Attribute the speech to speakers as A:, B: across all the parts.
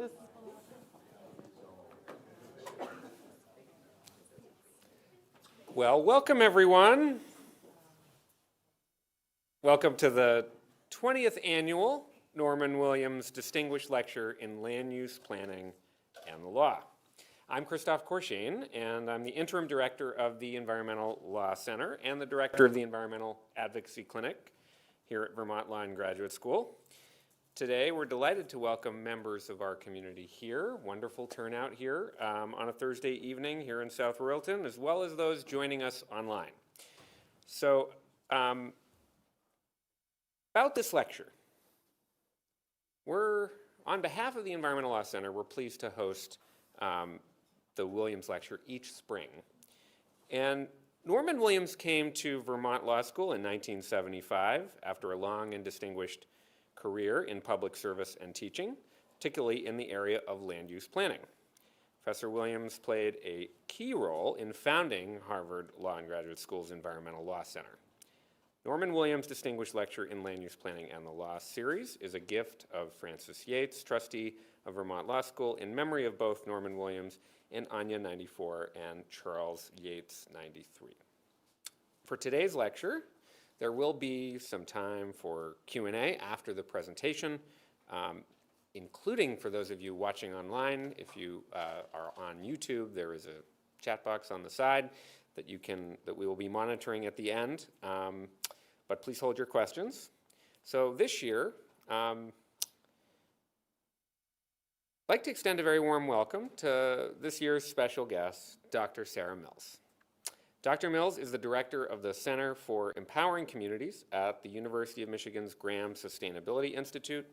A: this? Well, welcome everyone. Welcome to the 20th Annual Norman Williams Distinguished Lecture in Land Use Planning and the Law. I'm Christophe Courchaine, and I'm the Interim Director of the Environmental Law Center and the Director of the Environmental Advocacy Clinic here at Vermont Law and Graduate School. Today, we're delighted to welcome members of our community here. Wonderful turnout here on a Thursday evening here in South Royalton, as well as those joining us online. So, about this lecture, on behalf of the Environmental Law Center, we're pleased to host the Williams Lecture each spring. And Norman Williams came to Vermont Law School in 1975 after a long and distinguished career in public service and teaching, particularly in the area of land use planning. Professor Williams played a key role in founding Harvard Law and Graduate School's Environmental Law Center. Norman Williams Distinguished Lecture in Land Use Planning and the Law series is a gift of Frances Yates, trustee of Vermont Law School, in memory of both Norman Williams and Anya '94 and Charles Yates '93. For today's lecture, there will be some time for Q&A after the presentation, including for those of you watching online. If you are on YouTube, there is a chat box on the side that we will be monitoring at the end. But please hold your questions. So this year, I'd like to extend a very warm welcome to this year's special guest, Dr. Sarah Mills. Dr. Mills is the director of the Center for Empowering Communities at the University of Michigan's Graham Sustainability Institute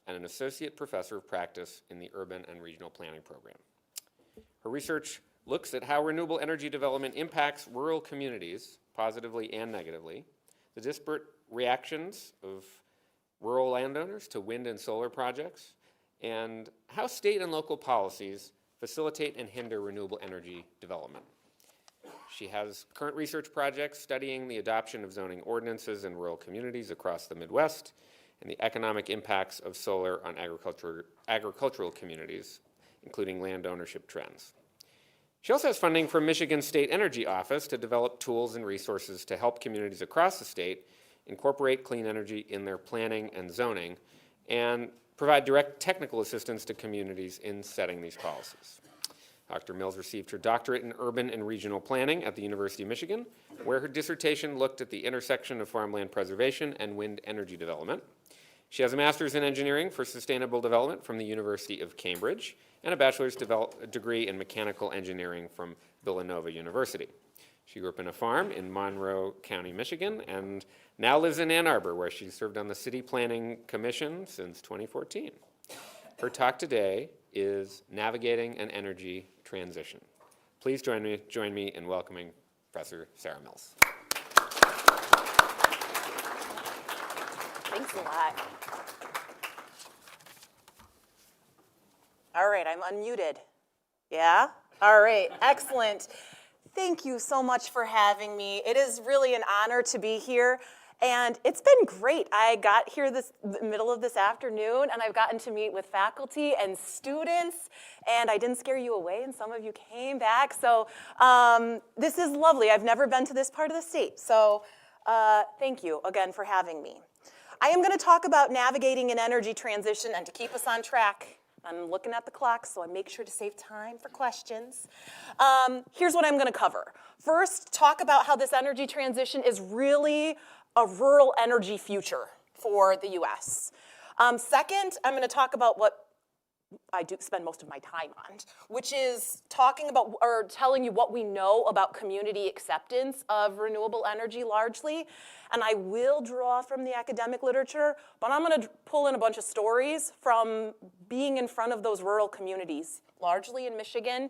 A: and an associate professor of practice in the Urban and Regional Planning program. Her research looks at how renewable energy development impacts rural communities, positively and negatively, the disparate reactions of rural landowners to wind and solar projects, and how state and local policies facilitate and hinder renewable energy development. She has current research projects studying the adoption of zoning ordinances in rural communities across the Midwest and the economic impacts of solar on agricultural communities, including land ownership trends. She also has funding from Michigan State Energy Office to develop tools and resources to help communities across the state incorporate clean energy in their planning and zoning and provide direct technical assistance to communities in setting these policies. Dr. Mills received her doctorate in urban and regional planning at the University of Michigan, where her dissertation looked at the intersection of farmland preservation and wind energy development. She has a master's in engineering for sustainable development from the University of Cambridge and a bachelor's degree in mechanical engineering from Villanova University. She grew up in a farm in Monroe County, Michigan, and now lives in Ann Arbor, where she served on the City Planning Commission since 2014. Her talk today is Navigating an Energy Transition. Please join me in welcoming Professor Sarah Mills.
B: Thanks a lot. All right, I'm unmuted. Yeah? All right, excellent. Thank you so much for having me. It is really an honor to be here. And it's been great. I got here the middle of this afternoon, and I've gotten to meet with faculty and students, and I didn't scare you away, and some of you came back. So this is lovely. I've never been to this part of the state. So thank you again for having me. I am going to talk about navigating an energy transition, and to keep us on track, I'm looking at the clock, so I make sure to save time for questions. Here's what I'm going to cover. First, talk about how this energy transition is really a rural energy future for the U.S. Second, I'm going to talk about what I do spend most of my time on, which is talking about or telling you what we know about community acceptance of renewable energy largely. And I will draw from the academic literature, but I'm going to pull in a bunch of stories from being in front of those rural communities, largely in Michigan,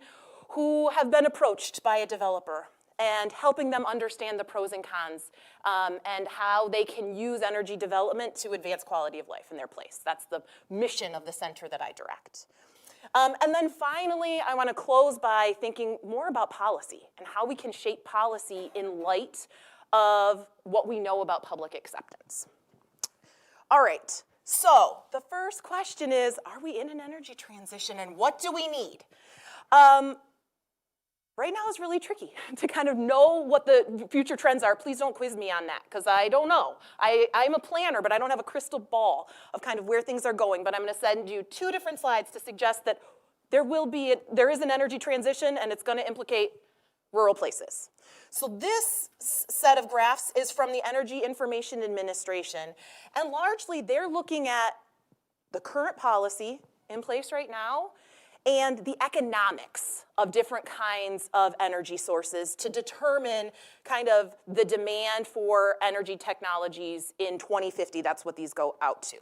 B: who have been approached by a developer and helping them understand the pros and cons and how they can use energy development to advance quality of life in their place. That's the mission of the center that I direct. And then finally, I want to close by thinking more about policy and how we can shape policy in light of what we know about public acceptance. All right, So the first question is, are we in an energy transition and what do we need? Right now is really tricky to kind of know what the future trends are. Please don't quiz me on that because I don't know. I'm a planner, but I don't have a crystal ball of kind of where things are going. But I'm going to send you 2 different slides to suggest that there is an energy transition and it's going to implicate rural places. So this set of graphs is from the Energy Information Administration. And largely they're looking at the current policy in place right now and the economics of different kinds of energy sources to determine kind of the demand for energy technologies in 2050. That's what these go out to.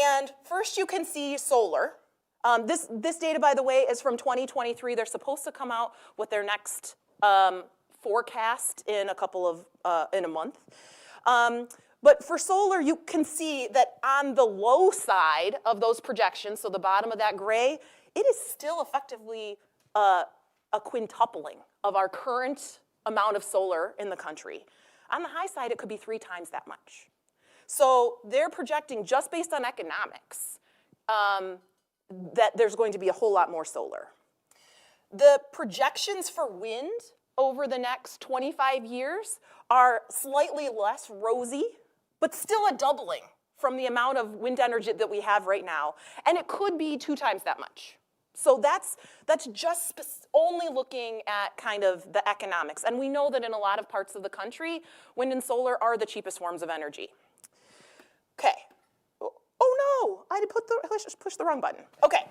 B: And first you can see solar. This data, by the way, is from 2023. They're supposed to come out with their next forecast in a month. But for solar, you can see that on the low side of those projections, so the bottom of that gray, it is still effectively a quintupling of our current amount of solar in the country. On the high side, it could be 3 times that much. So they're projecting, just based on economics, that there's going to be a whole lot more solar. The projections for wind over the next 25 years are slightly less rosy, but still a doubling from the amount of wind energy that we have right now. And it could be 2 times that much. So that's just only looking at kind of the economics. And we know that in a lot of parts of the country, wind and solar are the cheapest forms of energy. Okay. Oh no, I pushed the wrong button. Okay.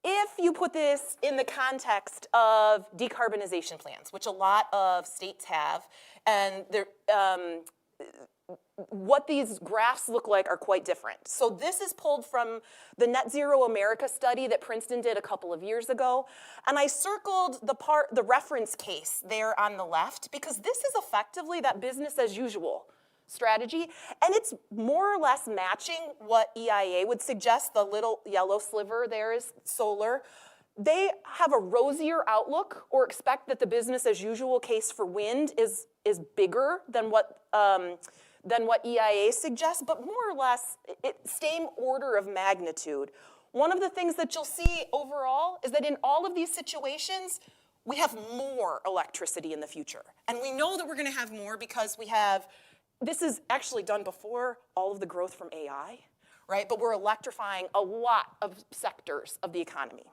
B: If you put this in the context of decarbonization plans, which a lot of states have, and what these graphs look like are quite different. So this is pulled from the Net Zero America study that Princeton did a couple of years ago. And I circled the reference case there on the left because this is effectively that business as usual strategy. And it's more or less matching what EIA would suggest. The little yellow sliver there is solar. They have a rosier outlook or expect that the business as usual case for wind is bigger than what EIA suggests, but more or less, same order of magnitude. One of the things that you'll see overall is that in all of these situations, we have more electricity in the future. And we know that we're going to have more because this is actually done before all of the growth from AI, right? But we're electrifying a lot of sectors of the economy.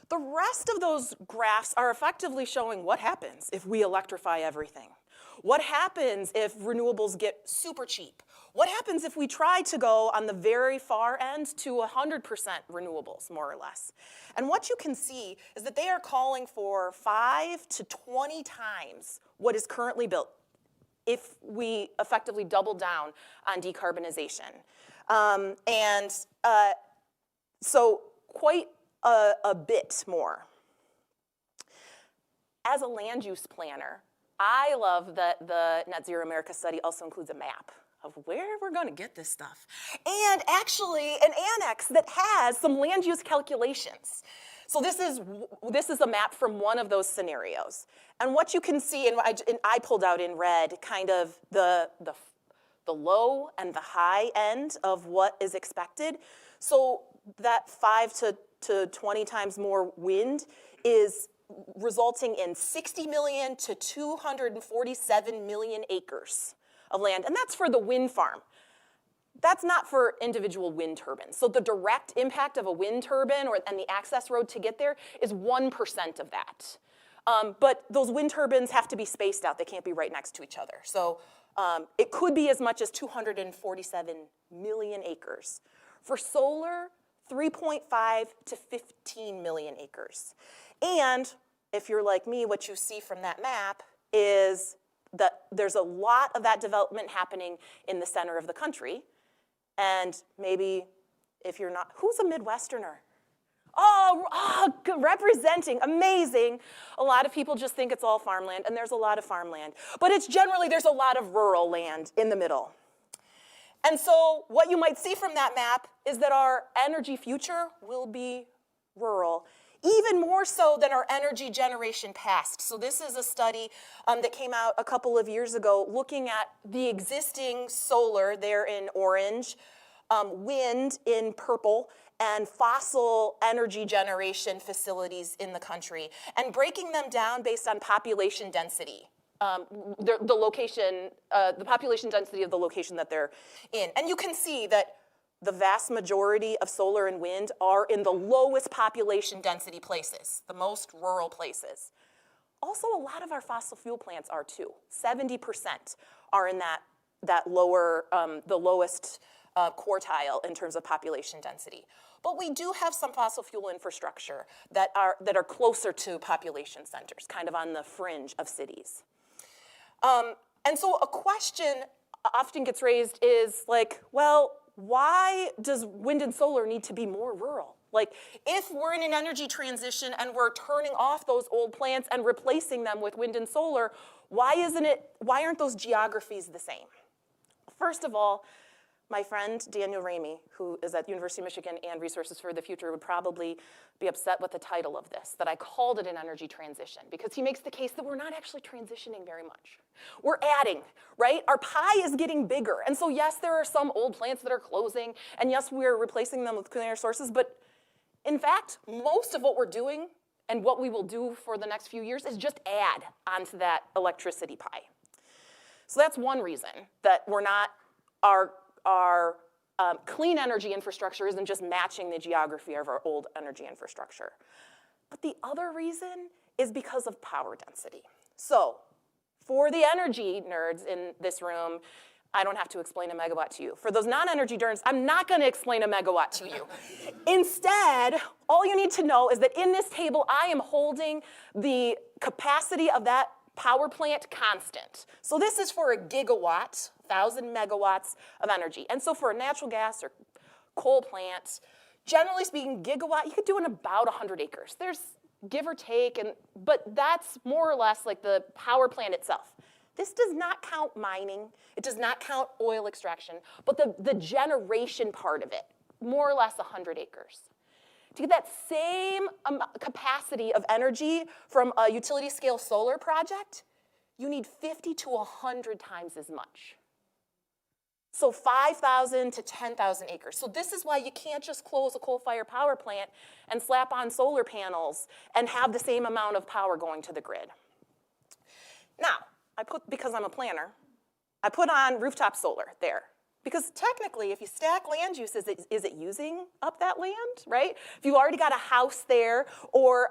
B: The rest of those graphs are effectively showing what happens if we electrify everything. What happens if renewables get super cheap? What happens if we try to go on the very far end to 100% renewables, more or less? And what you can see is that they are calling for 5 to 20 times what is currently built if we effectively double down on decarbonization. So quite a bit more. As a land use planner, I love that the Net Zero America study also includes a map of where we're going to get this stuff. And actually an annex that has some land use calculations. So this is a map from one of those scenarios. And what you can see, and I pulled out in red kind of the low and the high end of what is expected. So that 5 to 20 times more wind is resulting in 60 million to 247 million acres of land. And that's for the wind farm. That's not for individual wind turbines. So the direct impact of a wind turbine and the access road to get there is 1% of that. But those wind turbines have to be spaced out. They can't be right next to each other. So it could be as much as 247 million acres. For solar, 3.5 to 15 million acres. And if you're like me, what you see from that map is that there's a lot of that development happening in the center of the country. And maybe if you're not, who's a Midwesterner? Oh, representing, amazing. A lot of people just think it's all farmland, and there's a lot of farmland. But it's generally, there's a lot of rural land in the middle. And so what you might see from that map is that our energy future will be rural, even more so than our energy generation past. So this is a study that came out a couple of years ago looking at the existing solar there in orange, wind in purple, and fossil energy generation facilities in the country, and breaking them down based on population density. The location, the population density of the location that they're in. And you can see that the vast majority of solar and wind are in the lowest population density places, the most rural places. Also, a lot of our fossil fuel plants are too. 70% are in that lower, the lowest quartile in terms of population density. But we do have some fossil fuel infrastructure that are closer to population centers, kind of on the fringe of cities. And so a question often gets raised is like, well, why does wind and solar need to be more rural? Like, if we're in an energy transition and we're turning off those old plants and replacing them with wind and solar, why aren't those geographies the same? First of all, my friend Daniel Ramey, who is at the University of Michigan and Resources for the Future, would probably be upset with the title of this, that I called it an energy transition, because he makes the case that we're not actually transitioning very much. We're adding, right? Our pie is getting bigger. And so yes, there are some old plants that are closing, and yes, we're replacing them with cleaner sources, but in fact, most of what we're doing and what we will do for the next few years is just add onto that electricity pie. So that's one reason that we're not, our clean energy infrastructure isn't just matching the geography of our old energy infrastructure. But the other reason is because of power density. So for the energy nerds in this room, I don't have to explain a megawatt to you. For those non-energy nerds, I'm not going to explain a megawatt to you. Instead, all you need to know is that in this table, I am holding the capacity of that power plant constant. So this is for a gigawatt, 1,000 megawatts of energy. And so for a natural gas or coal plant, generally speaking, gigawatt, you could do in about 100 acres. There's give or take, but that's more or less like the power plant itself. This does not count mining. It does not count oil extraction, but the generation part of it, more or less 100 acres. To get that same capacity of energy from a utility scale solar project, you need 50 to 100 times as much. So 5,000 to 10,000 acres. So this is why you can't just close a coal-fired power plant and slap on solar panels and have the same amount of power going to the grid. Now, because I'm a planner, I put on rooftop solar there. Because technically, if you stack land use, is it using up that land, right? If you've already got a house there or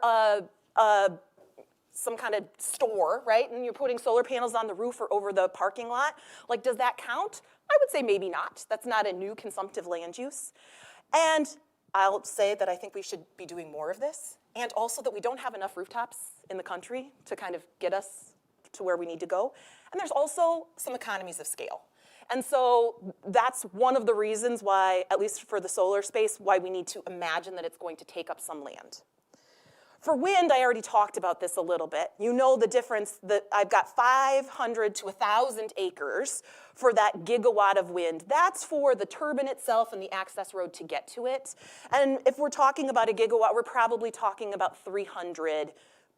B: some kind of store, right, and you're putting solar panels on the roof or over the parking lot, like, does that count? I would say maybe not. That's not a new consumptive land use. And I'll say that I think we should be doing more of this, and also that we don't have enough rooftops in the country to kind of get us to where we need to go. And there's also some economies of scale. And so that's one of the reasons why, at least for the solar space, why we need to imagine that it's going to take up some land. For wind, I already talked about this a little bit. You know the difference that I've got 500 to 1,000 acres for that gigawatt of wind. That's for the turbine itself and the access road to get to it. And if we're talking about a gigawatt, we're probably talking about 300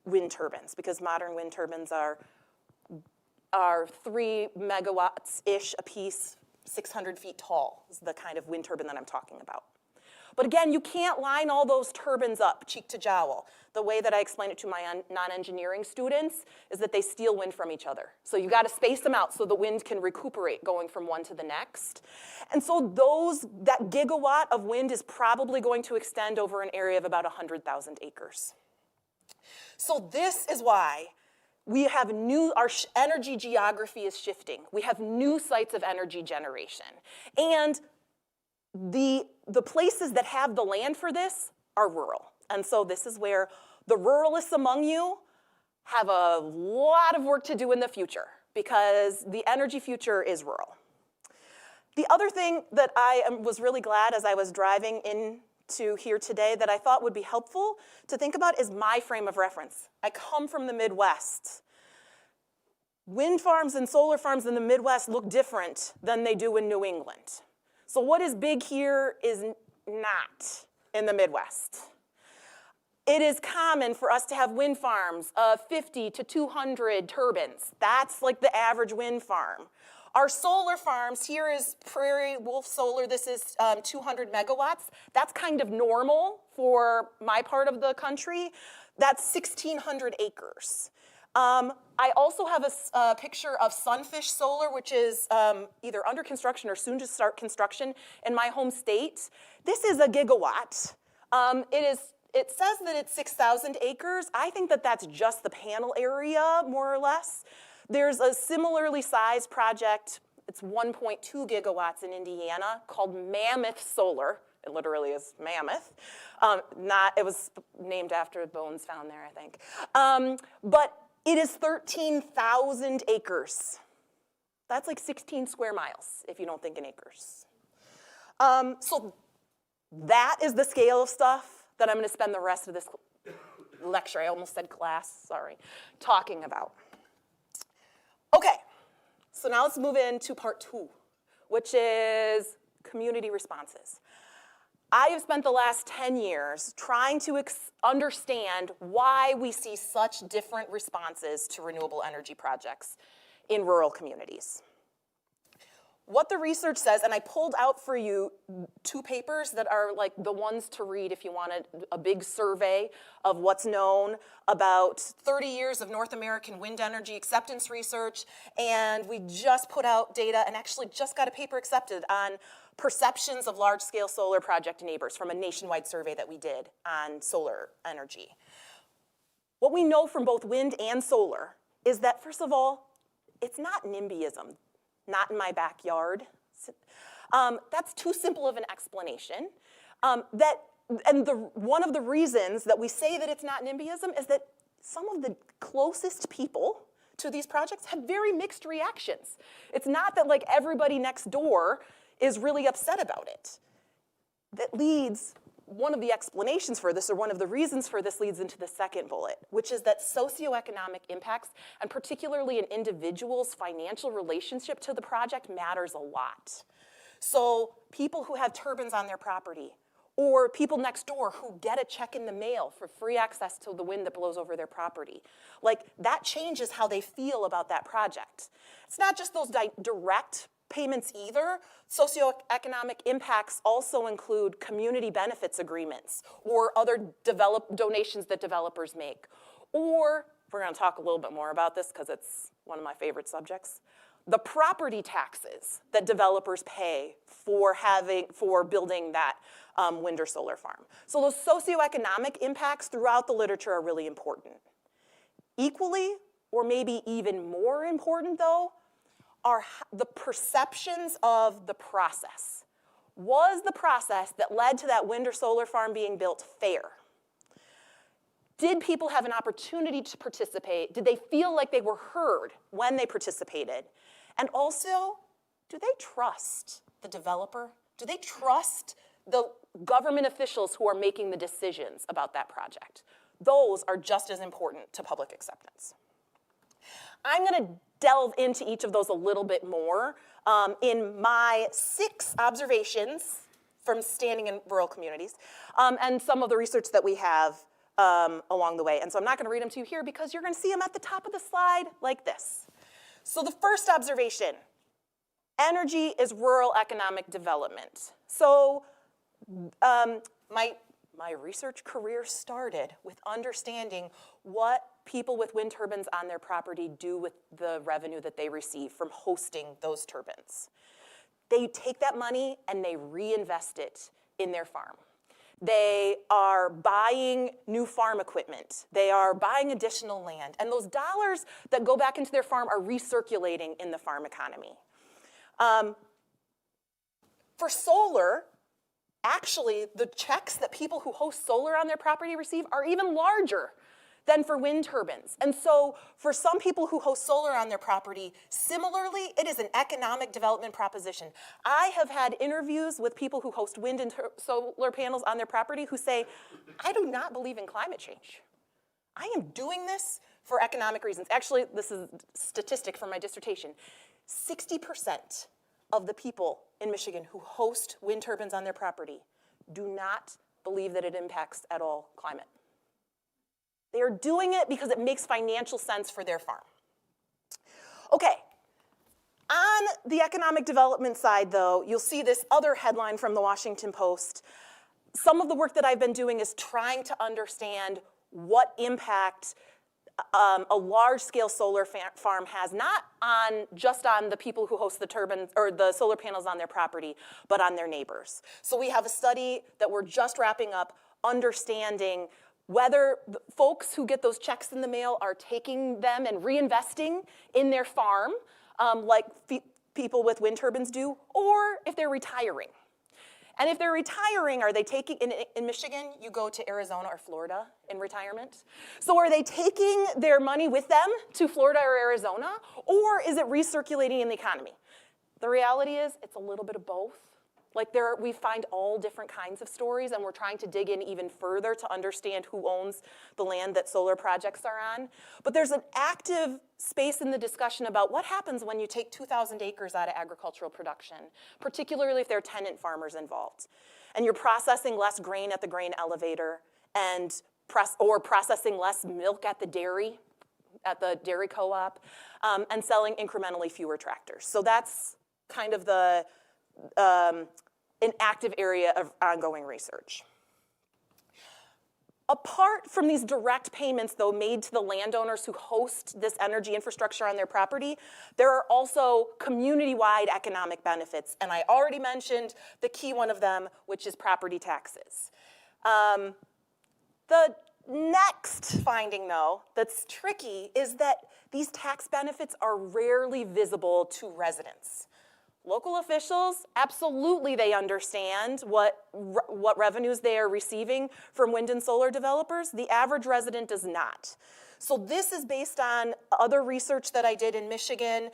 B: wind turbines, because modern wind turbines are 3 megawatts-ish a piece, 600 feet tall is the kind of wind turbine that I'm talking about. But again, you can't line all those turbines up cheek to jowl. The way that I explain it to my non-engineering students is that they steal wind from each other. So you got to space them out so the wind can recuperate going from one to the next. And so that gigawatt of wind is probably going to extend over an area of about 100,000 acres. So this is why we have our energy geography is shifting. We have new sites of energy generation. And the places that have the land for this are rural. And so this is where the ruralists among you have a lot of work to do in the future, because the energy future is rural. The other thing that I was really glad as I was driving into here today that I thought would be helpful to think about is my frame of reference. I come from the Midwest. Wind farms and solar farms in the Midwest look different than they do in New England. So what is big here is not in the Midwest. It is common for us to have wind farms of 50 to 200 turbines. That's like the average wind farm. Our solar farms, here is Prairie Wolf Solar, this is 200 megawatts. That's kind of normal for my part of the country. That's 1,600 acres. I also have a picture of Sunfish Solar, which is either under construction or soon to start construction in my home state. This is a gigawatt. It says that it's 6,000 acres. I think that that's just the panel area, more or less. There's a similarly sized project, it's 1.2 gigawatts in Indiana, called Mammoth Solar. It literally is mammoth. It was named after bones found there, I think. But it is 13,000 acres. That's like 16 square miles, if you don't think in acres. So that is the scale of stuff that I'm going to spend the rest of this lecture, I almost said class, sorry, talking about. Okay, so now let's move into part 2, which is community responses. I have spent the last 10 years trying to understand why we see such different responses to renewable energy projects in rural communities. What the research says, and I pulled out for you 2 papers that are like the ones to read if you wanted a big survey of what's known about 30 years of North American wind energy acceptance research, and we just put out data and actually just got a paper accepted on perceptions of large-scale solar project neighbors from a nationwide survey that we did on solar energy. What we know from both wind and solar is that, first of all, it's not NIMBYism. Not in my backyard. That's too simple of an explanation. One of the reasons that we say that it's not NIMBYism is that some of the closest people to these projects have very mixed reactions. It's not that like everybody next door is really upset about it. That leads, one of the explanations for this, or one of the reasons for this leads into the second bullet, which is that socioeconomic impacts, and particularly an individual's financial relationship to the project, matters a lot. So people who have turbines on their property, or people next door who get a check in the mail for free access to the wind that blows over their property, like that changes how they feel about that project. It's not just those direct payments either. Socioeconomic impacts also include community benefits agreements or other donations that developers make. Or, we're going to talk a little bit more about this because it's one of my favorite subjects, the property taxes that developers pay for building that wind or solar farm. So those socioeconomic impacts throughout the literature are really important. Equally, or maybe even more important though, are the perceptions of the process. Was the process that led to that wind or solar farm being built fair? Did people have an opportunity to participate? Did they feel like they were heard when they participated? And also, do they trust the developer? Do they trust the government officials who are making the decisions about that project? Those are just as important to public acceptance. I'm going to delve into each of those a little bit more in my 6 observations from standing in rural communities and some of the research that we have along the way. And so I'm not going to read them to you here because you're going to see them at the top of the slide like this. So the first observation, energy is rural economic development. So my research career started with understanding what people with wind turbines on their property do with the revenue that they receive from hosting those turbines. They take that money and they reinvest it in their farm. They are buying new farm equipment. They are buying additional land. And those dollars that go back into their farm are recirculating in the farm economy. For solar, actually, the checks that people who host solar on their property receive are even larger than for wind turbines. And so for some people who host solar on their property, similarly, it is an economic development proposition. I have had interviews with people who host wind and solar panels on their property who say, I do not believe in climate change. I am doing this for economic reasons. Actually, this is a statistic from my dissertation. 60% of the people in Michigan who host wind turbines on their property do not believe that it impacts at all climate. They are doing it because it makes financial sense for their farm. Okay, on the economic development side, though, you'll see this other headline from the Washington Post. Some of the work that I've been doing is trying to understand what impact a large-scale solar farm has, not just on the people who host the turbines or the solar panels on their property, but on their neighbors. So we have a study that we're just wrapping up, understanding whether the folks who get those checks in the mail are taking them and reinvesting in their farm, like people with wind turbines do, or if they're retiring. And if they're retiring, are they taking, in Michigan, you go to Arizona or Florida in retirement. So are they taking their money with them to Florida or Arizona, or is it recirculating in the economy? The reality is it's a little bit of both. Like we find all different kinds of stories, and we're trying to dig in even further to understand who owns the land that solar projects are on. But there's an active space in the discussion about what happens when you take 2,000 acres out of agricultural production, particularly if there are tenant farmers involved. And you're processing less grain at the grain elevator or processing less milk at the dairy co-op, and selling incrementally fewer tractors. So that's kind of an active area of ongoing research. Apart from these direct payments, though, made to the landowners who host this energy infrastructure on their property, there are also community-wide economic benefits. And I already mentioned the key one of them, which is property taxes. The next finding, though, that's tricky is that these tax benefits are rarely visible to residents. Local officials, absolutely they understand what revenues they are receiving from wind and solar developers. The average resident does not. So this is based on other research that I did in Michigan.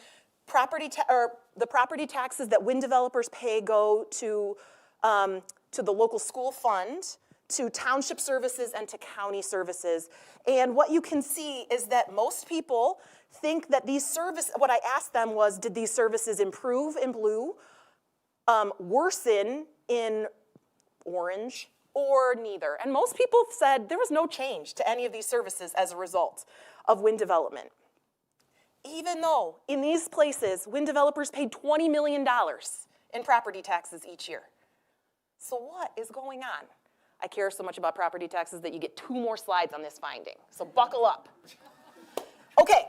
B: The property taxes that wind developers pay go to the local school fund, to township services, and to county services. And what you can see is that most people think that these services, what I asked them was, did these services improve in blue, worsen in orange, or neither? And most people said there was no change to any of these services as a result of wind development. Even though in these places, wind developers paid $20 million in property taxes each year. So what is going on? I care so much about property taxes that you get 2 more slides on this finding. So buckle up. Okay.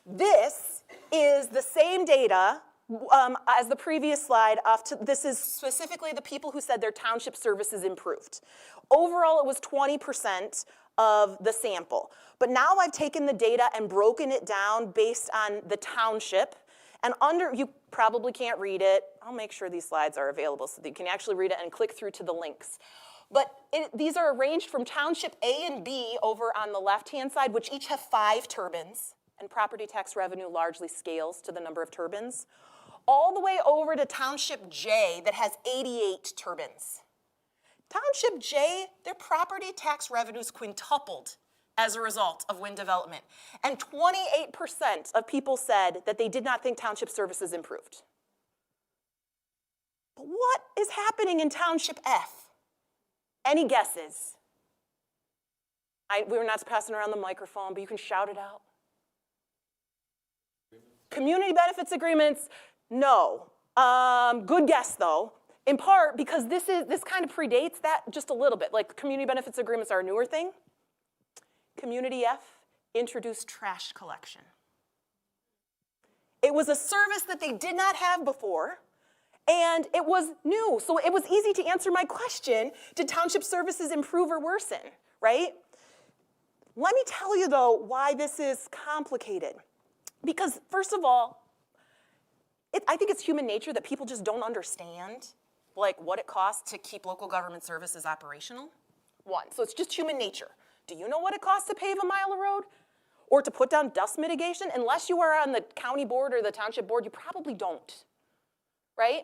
B: This is the same data as the previous slide. This is specifically the people who said their township services improved. Overall, it was 20% of the sample. But now I've taken the data and broken it down based on the township. And you probably can't read it. I'll make sure these slides are available so that you can actually read it and click through to the links. But these are arranged from township A and B over on the left-hand side, which each have 5 turbines. And property tax revenue largely scales to the number of turbines, all the way over to Township J that has 88 turbines. Township J, their property tax revenues quintupled as a result of wind development. And 28% of people said that they did not think township services improved. But what is happening in Township F? Any guesses? We're not passing around the microphone, but you can shout it out. Community benefits agreements, no. Good guess, though, in part because this kind of predates that just a little bit. Like, community benefits agreements are a newer thing. Community F introduced trash collection. It was a service that they did not have before, and it was new. So it was easy to answer my question, did township services improve or worsen, right? Let me tell you, though, why this is complicated. Because, first of all, I think it's human nature that people just don't understand like what it costs to keep local government services operational. 1, so it's just human nature. Do you know what it costs to pave a mile of road? Or to put down dust mitigation? Unless you are on the county board or the township board, you probably don't, right?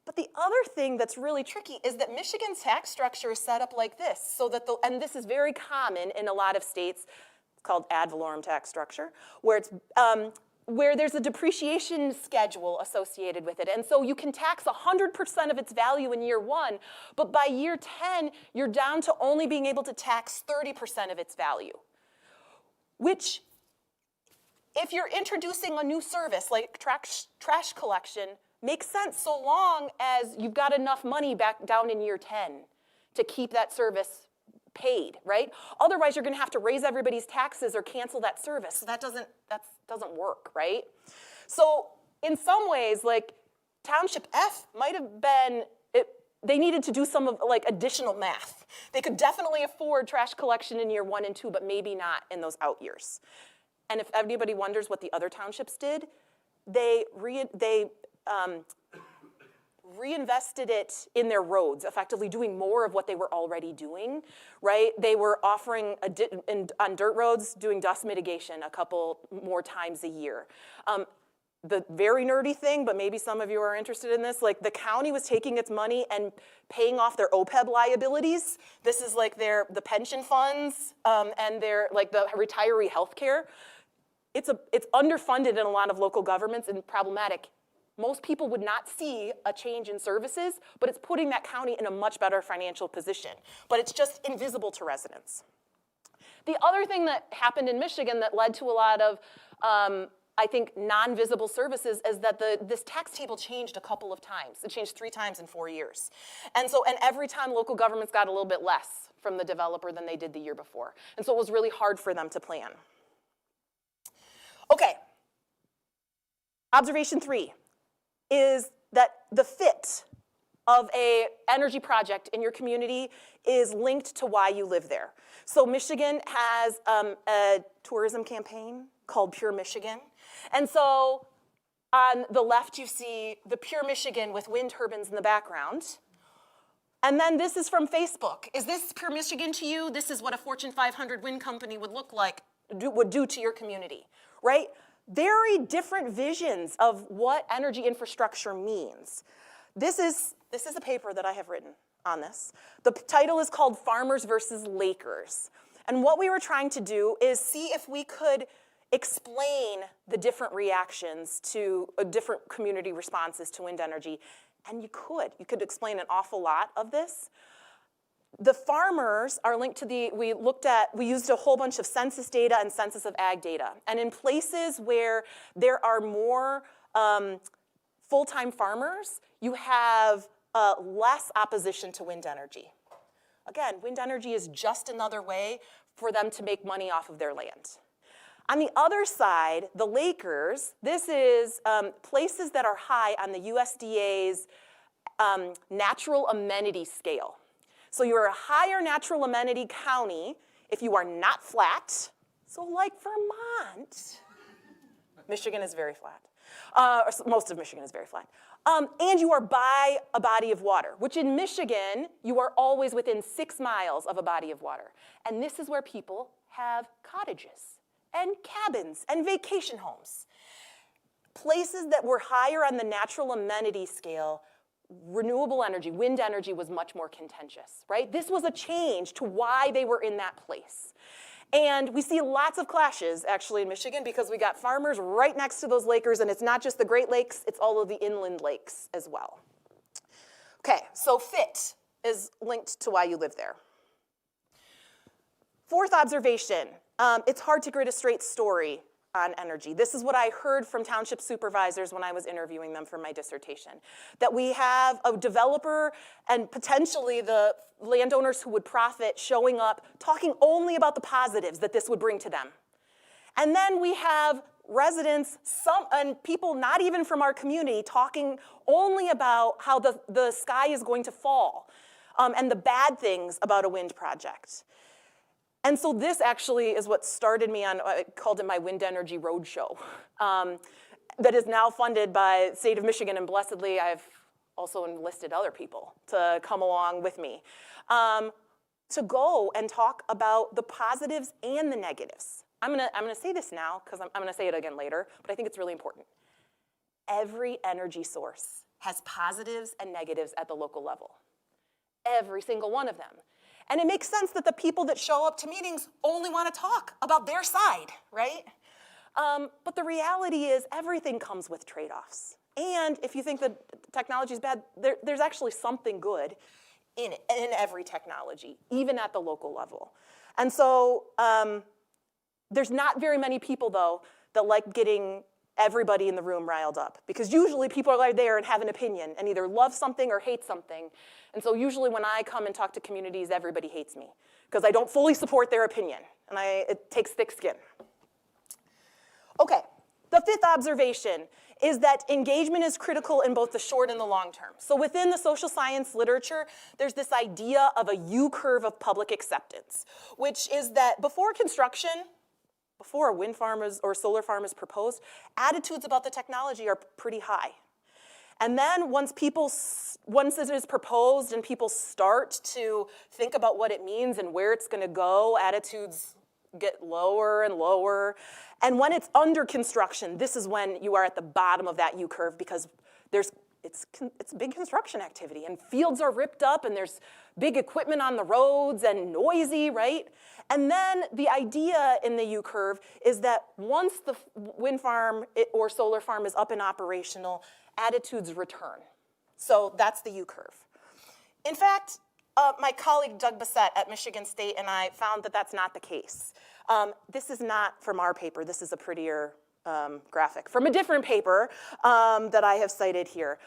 B: But the other thing that's really tricky is that Michigan's tax structure is set up like this, so that and this is very common in a lot of states. It's called ad valorem tax structure, where there's a depreciation schedule associated with it. And so you can tax 100% of its value in year 1, but by year 10, you're down to only being able to tax 30% of its value. which, if you're introducing a new service like trash collection, makes sense so long as you've got enough money back down in year 10 to keep that service paid, right? Otherwise, you're going to have to raise everybody's taxes or cancel that service. So that doesn't work, right? So in some ways, like Township F might have been, they needed to do some of like additional math. They could definitely afford trash collection in year 1 and 2, but maybe not in those out years. And if anybody wonders what the other townships did, they reinvested it in their roads, effectively doing more of what they were already doing, right? They were offering, on dirt roads, doing dust mitigation a couple more times a year. The very nerdy thing, but maybe some of you are interested in this, like the county was taking its money and paying off their OPEB liabilities. This is like the pension funds and their like the retiree health care. It's underfunded in a lot of local governments and problematic. Most people would not see a change in services, but it's putting that county in a much better financial position. But it's just invisible to residents. The other thing that happened in Michigan that led to a lot of, I think, non-visible services is that this tax table changed a couple of times. It changed 3 times in 4 years. And every time local governments got a little bit less from the developer than they did the year before. And so it was really hard for them to plan. Okay, observation 3 is that the fit of an energy project in your community is linked to why you live there. So Michigan has a tourism campaign called Pure Michigan. And so on the left, you see the Pure Michigan with wind turbines in the background. And then this is from Facebook. Is this Pure Michigan to you? This is what a Fortune 500 wind company would look like, would do to your community, right? Very different visions of what energy infrastructure means. This is a paper that I have written on this. The title is called Farmers versus Lakers. And what we were trying to do is see if we could explain the different reactions to different community responses to wind energy. And you could explain an awful lot of this. The farmers are linked to we used a whole bunch of census data and census of ag data. And in places where there are more full-time farmers, you have less opposition to wind energy. Again, wind energy is just another way for them to make money off of their land. On the other side, the Lakers, this is places that are high on the USDA's natural amenity scale. So you're a higher natural amenity county if you are not flat. So like Vermont, Michigan is very flat. Most of Michigan is very flat. And you are by a body of water, which in Michigan, you are always within 6 miles of a body of water. And this is where people have cottages and cabins and vacation homes. Places that were higher on the natural amenity scale, renewable energy, wind energy was much more contentious, right? This was a change to why they were in that place. And we see lots of clashes, actually, in Michigan because we got farmers right next to those lakers, and it's not just the Great Lakes, it's all of the inland lakes as well. Okay, so fit is linked to why you live there. 4th observation, it's hard to grid a straight story on energy. This is what I heard from township supervisors when I was interviewing them for my dissertation, that we have a developer and potentially the landowners who would profit showing up, talking only about the positives that this would bring to them. And then we have residents, and people not even from our community, talking only about how the sky is going to fall and the bad things about a wind project. And so this actually is what started me on, I called it my Wind Energy Roadshow, that is now funded by the state of Michigan, and blessedly I've also enlisted other people to come along with me, to go and talk about the positives and the negatives. I'm gonna say this now, because I'm gonna say it again later, but I think it's really important. Every energy source has positives and negatives at the local level. Every single one of them. And it makes sense that the people that show up to meetings only want to talk about their side, right? But the reality is everything comes with trade-offs. And if you think that technology is bad, there's actually something good in every technology, even at the local level. And so There's not very many people, though, that like getting everybody in the room riled up, because usually people are there and have an opinion and either love something or hate something. And so usually when I come and talk to communities, everybody hates me because I don't fully support their opinion, and it takes thick skin. Okay, the fifth observation is that engagement is critical in both the short and the long term. So within the social science literature, there's this idea of a U-curve of public acceptance, which is that before construction, before a wind farm or solar farm is proposed, attitudes about the technology are pretty high. And then once it is proposed and people start to think about what it means and where it's going to go, attitudes get lower and lower. And when it's under construction, this is when you are at the bottom of that U-curve, because it's big construction activity and fields are ripped up and there's big equipment on the roads and noisy, right? And then the idea in the U-curve is that once the wind farm or solar farm is up and operational, attitudes return. So that's the U-curve. In fact, my colleague Doug Bassett at Michigan State and I found that that's not the case. This is not from our paper. This is a prettier graphic from a different paper that I have cited here,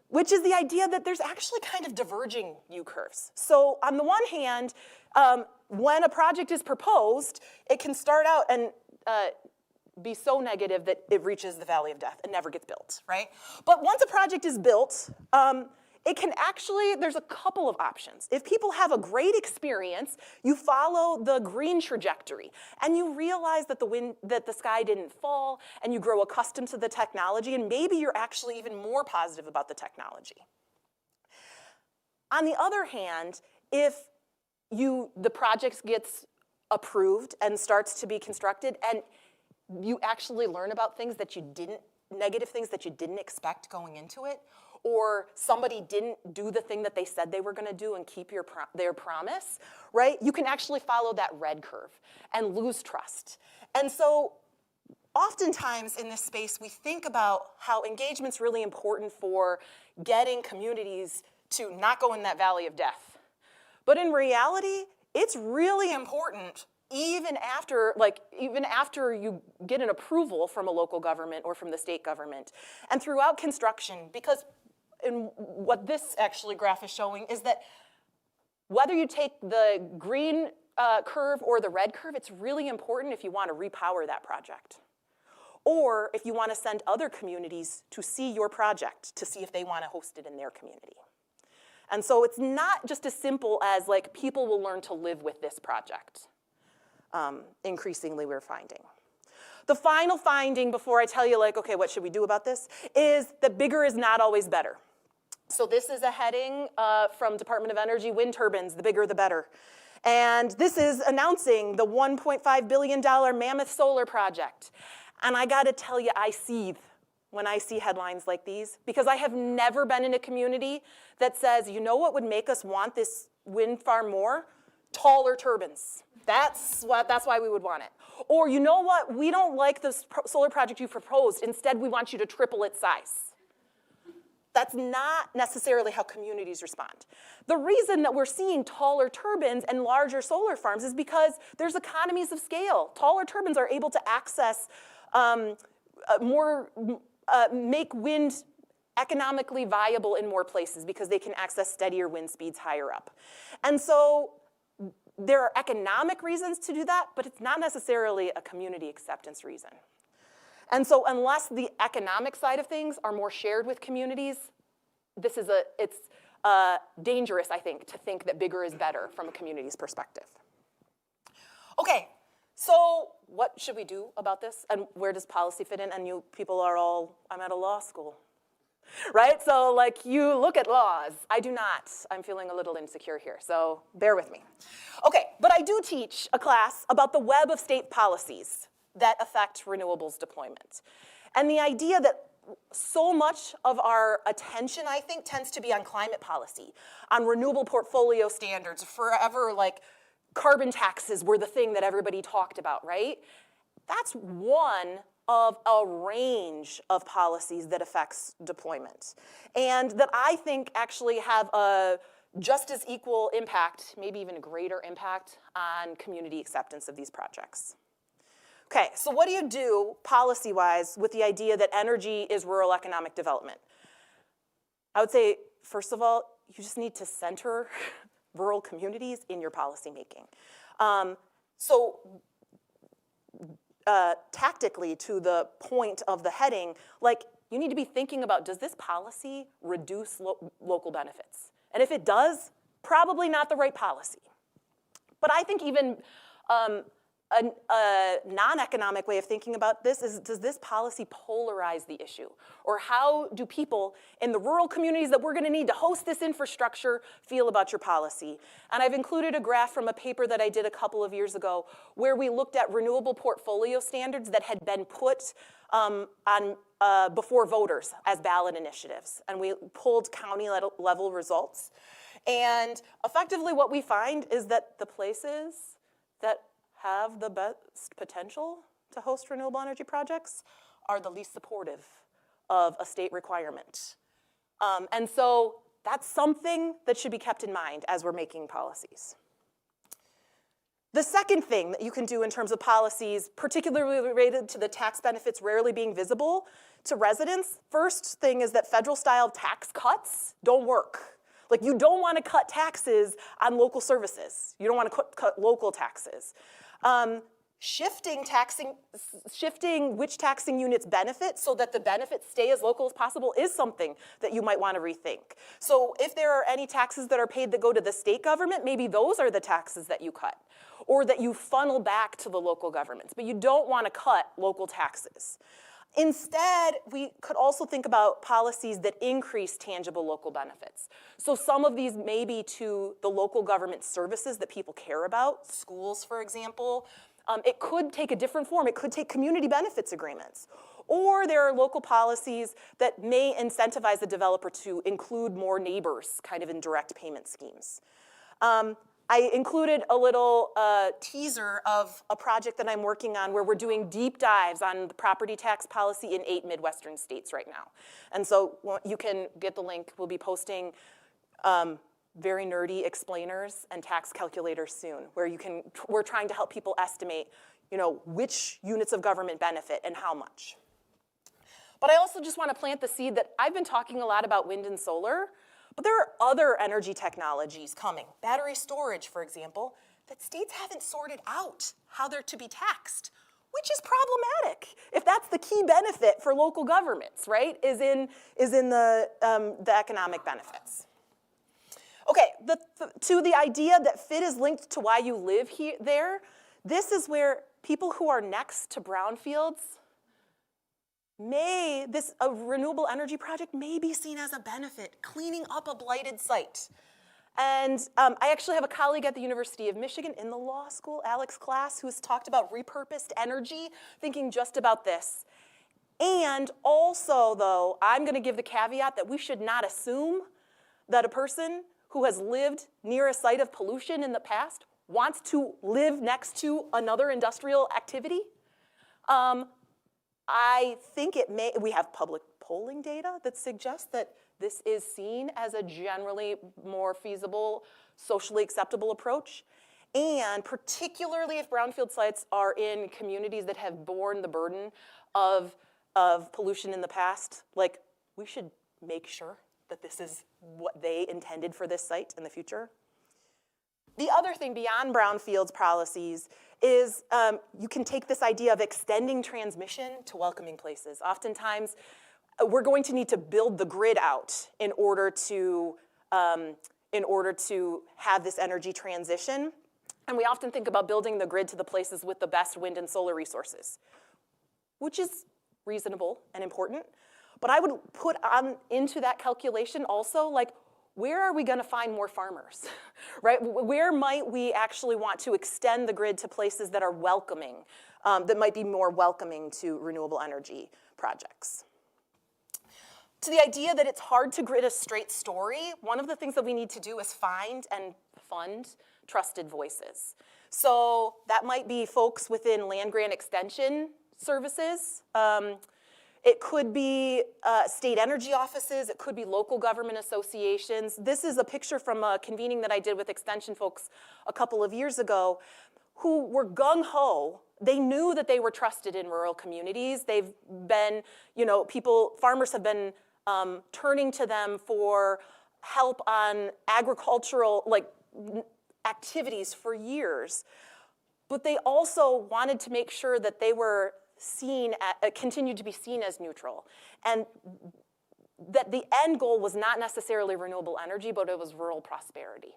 B: which is the idea that there's actually kind of diverging U-curves. So on the one hand, when a project is proposed, it can start out and be so negative that it reaches the valley of death and never gets built, right? But once a project is built, it can actually, there's a couple of options. If people have a great experience, you follow the green trajectory and you realize that the sky didn't fall, and you grow accustomed to the technology, and maybe you're actually even more positive about the technology. On the other hand, if the project gets approved and starts to be constructed, and you actually learn about negative things that you didn't expect going into it, or somebody didn't do the thing that they said they were going to do and keep their promise, right? You can actually follow that red curve and lose trust. And so oftentimes in this space, we think about how engagement's really important for getting communities to not go in that valley of death. But in reality, it's really important even after you get an approval from a local government or from the state government and throughout construction, because what this actually graph is showing is that whether you take the green curve or the red curve, it's really important if you want to repower that project, or if you want to send other communities to see your project to see if they want to host it in their community. And so it's not just as simple as like people will learn to live with this project. Increasingly, we're finding. The final finding before I tell you okay, what should we do about this, is that bigger is not always better. So this is a heading from Department of Energy, wind turbines, the bigger the better. And this is announcing the $1.5 billion Mammoth Solar Project. And I gotta tell you, I seethe when I see headlines like these, because I have never been in a community that says, you know what would make us want this wind farm more? Taller turbines. That's why we would want it. Or you know what, we don't like this solar project you proposed. Instead, we want you to triple its size. That's not necessarily how communities respond. The reason that we're seeing taller turbines and larger solar farms is because there's economies of scale. Taller turbines are able to access make wind economically viable in more places because they can access steadier wind speeds higher up. And so there are economic reasons to do that, but it's not necessarily a community acceptance reason. And so unless the economic side of things are more shared with communities, it's dangerous, I think, to think that bigger is better from a community's perspective. Okay, so what should we do about this? And where does policy fit in? And you people are all, I'm at a law school, right? So you look at laws. I do not. I'm feeling a little insecure here, so bear with me. Okay, but I do teach a class about the web of state policies that affect renewables deployment. And the idea that so much of our attention, I think, tends to be on climate policy, on renewable portfolio standards. Forever, carbon taxes were the thing that everybody talked about, right? That's one of a range of policies that affects deployment, and that I think actually have a just as equal impact, maybe even a greater impact, on community acceptance of these projects. Okay, so what do you do policy-wise with the idea that energy is rural economic development? I would say, first of all, you just need to center rural communities in your policymaking. Tactically, to the point of the heading, like, you need to be thinking about, does this policy reduce local benefits? And if it does, probably not the right policy. But I think even a non-economic way of thinking about this is, does this policy polarize the issue? Or how do people in the rural communities that we're gonna need to host this infrastructure feel about your policy? And I've included a graph from a paper that I did a couple of years ago where we looked at renewable portfolio standards that had been put before voters as ballot initiatives. And we pulled county level results. And effectively what we find is that the places that have the best potential to host renewable energy projects are the least supportive of a state requirement. And so that's something that should be kept in mind as we're making policies. The second thing that you can do in terms of policies, particularly related to the tax benefits rarely being visible to residents, first thing is that federal-style tax cuts don't work. Like, you don't want to cut taxes on local services. You don't want to cut local taxes. Shifting which taxing units benefit so that the benefits stay as local as possible is something that you might want to rethink. So if there are any taxes that are paid that go to the state government, maybe those are the taxes that you cut, or that you funnel back to the local governments. But you don't want to cut local taxes. Instead, we could also think about policies that increase tangible local benefits. So some of these may be to the local government services that people care about, schools, for example. It could take a different form. It could take community benefits agreements. Or there are local policies that may incentivize the developer to include more neighbors, kind of in direct payment schemes. I included a little teaser of a project that I'm working on where we're doing deep dives on the property tax policy in 8 Midwestern states right now. And so you can get the link. We'll be posting very nerdy explainers and tax calculators soon, where we're trying to help people estimate, which units of government benefit and how much. But I also just want to plant the seed that I've been talking a lot about wind and solar, but there are other energy technologies coming, battery storage, for example, that states haven't sorted out how they're to be taxed, which is problematic. If that's the key benefit for local governments, right, is in the economic benefits. Okay, to the idea that fit is linked to why you live there, this is where people who are next to brownfields a renewable energy project may be seen as a benefit, cleaning up a blighted site. And I actually have a colleague at the University of Michigan in the law school, Alex Class, who's talked about repurposed energy, thinking just about this. And also, though, I'm going to give the caveat that we should not assume that a person who has lived near a site of pollution in the past wants to live next to another industrial activity. I think we have public polling data that suggests that this is seen as a generally more feasible, socially acceptable approach. And particularly if brownfield sites are in communities that have borne the burden of pollution in the past, like, we should make sure that this is what they intended for this site in the future. The other thing beyond brownfields policies is you can take this idea of extending transmission to welcoming places. Oftentimes, we're going to need to build the grid out in order to have this energy transition. And we often think about building the grid to the places with the best wind and solar resources, which is reasonable and important. But I would put into that calculation also, like, where are we going to find more farmers, right? Where might we actually want to extend the grid to places that are welcoming, that might be more welcoming to renewable energy projects? To the idea that it's hard to grid a straight story, one of the things that we need to do is find and fund trusted voices. So that might be folks within land grant extension services. It could be state energy offices. It could be local government associations. This is a picture from a convening that I did with extension folks a couple of years ago, who were gung-ho. They knew that they were trusted in rural communities. They've been, farmers have been turning to them for help on agricultural, activities for years. But they also wanted to make sure that they were continued to be seen as neutral. And that the end goal was not necessarily renewable energy, but it was rural prosperity,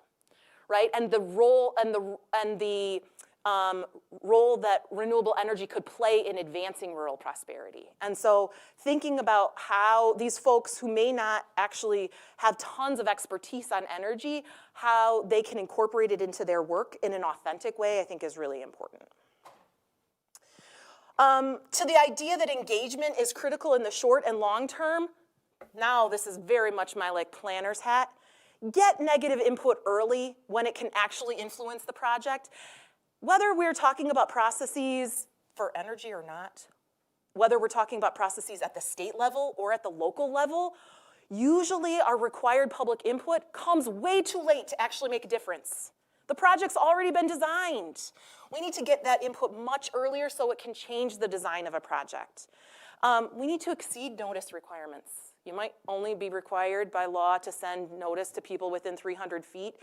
B: right? And the role role that renewable energy could play in advancing rural prosperity. And so thinking about how these folks who may not actually have tons of expertise on energy, how they can incorporate it into their work in an authentic way, I think is really important. To the idea that engagement is critical in the short and long term, now this is very much my planner's hat. Get negative input early when it can actually influence the project. Whether we're talking about processes for energy or not, whether we're talking about processes at the state level or at the local level, usually our required public input comes way too late to actually make a difference. The project's already been designed. We need to get that input much earlier so it can change the design of a project. We need to exceed notice requirements. You might only be required by law to send notice to people within 300 feet,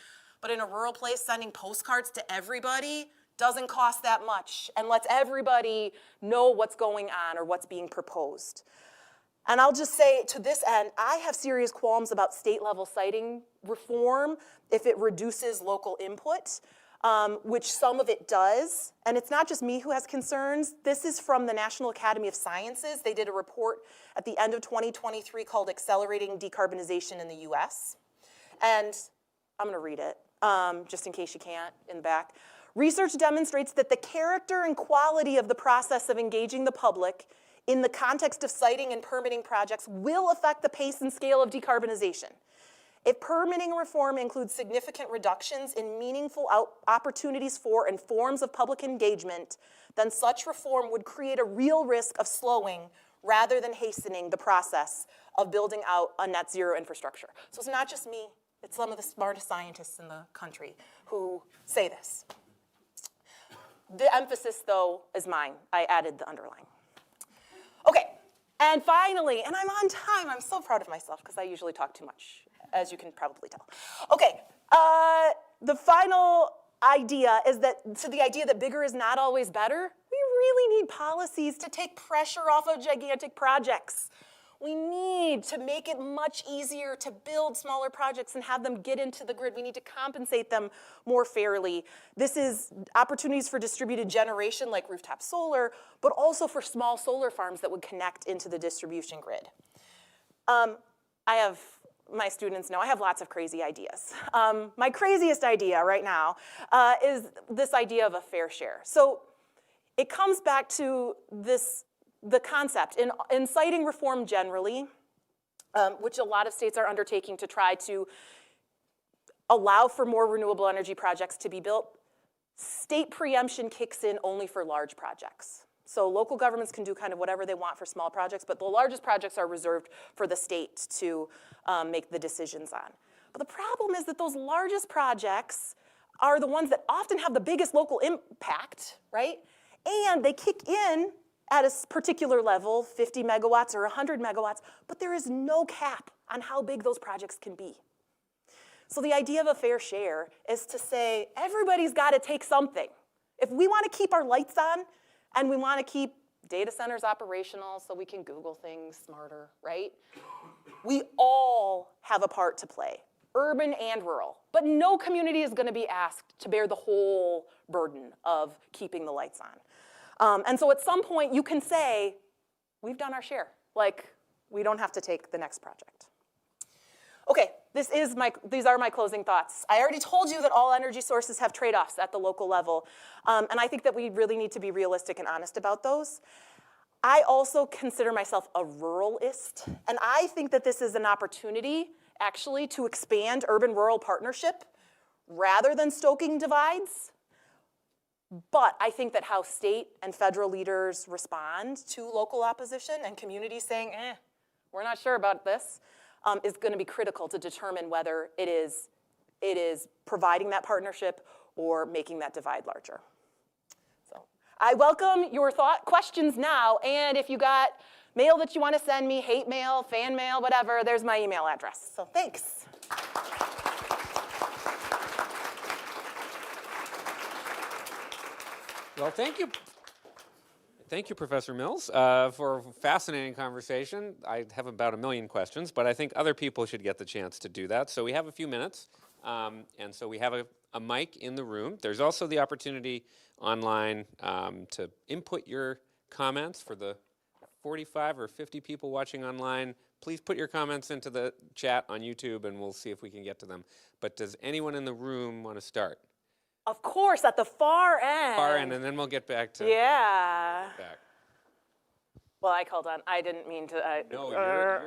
B: but in a rural place, sending postcards to everybody doesn't cost that much and lets everybody know what's going on or what's being proposed. And I'll just say to this end, I have serious qualms about state-level siting reform if it reduces local input, which some of it does. And it's not just me who has concerns. This is from the National Academy of Sciences. They did a report at the end of 2023 called Accelerating Decarbonization in the US. And I'm gonna read it, just in case you can't, in the back. Research demonstrates that the character and quality of the process of engaging the public in the context of siting and permitting projects will affect the pace and scale of decarbonization. If permitting reform includes significant reductions in meaningful opportunities for and forms of public engagement, then such reform would create a real risk of slowing rather than hastening the process of building out a net zero infrastructure. So it's not just me, it's some of the smartest scientists in the country who say this. The emphasis, though, is mine. I added the underline. Okay, and finally, and I'm on time. I'm so proud of myself because I usually talk too much, as you can probably tell. Okay, the final idea is that, so the idea that bigger is not always better, we really need policies to take pressure off of gigantic projects. We need to make it much easier to build smaller projects and have them get into the grid. We need to compensate them more fairly. This is opportunities for distributed generation like rooftop solar, but also for small solar farms that would connect into the distribution grid. My students know I have lots of crazy ideas. My craziest idea right now is this idea of a fair share. So it comes back to the concept in siting reform generally, which a lot of states are undertaking to try to allow for more renewable energy projects to be built. State preemption kicks in only for large projects. So local governments can do kind of whatever they want for small projects, but the largest projects are reserved for the state to make the decisions on. But the problem is that those largest projects are the ones that often have the biggest local impact, right? And they kick in at a particular level, 50 megawatts or 100 megawatts, but there is no cap on how big those projects can be. So the idea of a fair share is to say everybody's got to take something. If we want to keep our lights on and we want to keep data centers operational so we can Google things smarter, right? We all have a part to play, urban and rural. But no community is going to be asked to bear the whole burden of keeping the lights on. And so at some point you can say, we've done our share. We don't have to take the next project. Okay, these are my closing thoughts. I already told you that all energy sources have trade-offs at the local level. And I think that we really need to be realistic and honest about those. I also consider myself a ruralist. And I think that this is an opportunity, actually, to expand urban-rural partnership rather than stoking divides. But I think that how state and federal leaders respond to local opposition and communities saying, we're not sure about this, is going to be critical to determine whether it is providing that partnership or making that divide larger. I welcome your questions now, and if you got mail that you want to send me, hate mail, fan mail, whatever, there's my email address. So thanks.
A: Well, thank you. Thank you, Professor Mills, for a fascinating conversation. I have about 1 million questions, but I think other people should get the chance to do that. So we have a few minutes, and so we have a mic in the room. There's also the opportunity online to input your comments for the 45 or 50 people watching online. Please put your comments into the chat on YouTube, and we'll see if we can get to them. But does anyone in the room want to start?
B: Of course, at the far end.
A: Far end, and then we'll get back to back.
B: Well, I called on. I didn't mean to.
A: No,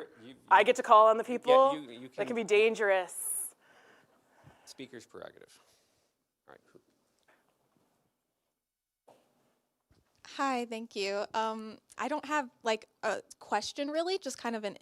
B: I get to call on the people.
A: You
B: that can be dangerous.
A: Speaker's prerogative. All right.
C: Hi, thank you. I don't have like a question really, just kind of an